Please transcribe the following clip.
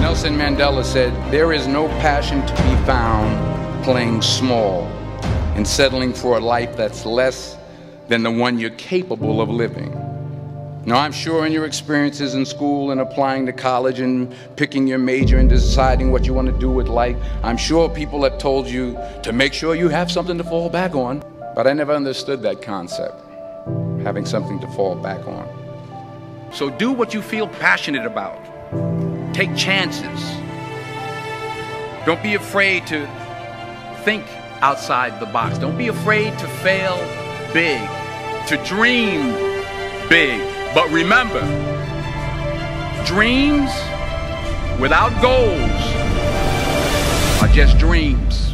Nelson Mandela said, "There is no passion to be found playing small and settling for a life that's less than the one you're capable of living." Now, I'm sure in your experiences in school and applying to college and picking your major and deciding what you want to do with life, I'm sure people have told you to make sure you have something to fall back on. But I never understood that concept, having something to fall back on. So do what you feel passionate about. Take chances. Don't be afraid to think outside the box. Don't be afraid to fail big, to dream big. But remember, dreams without goals are just dreams.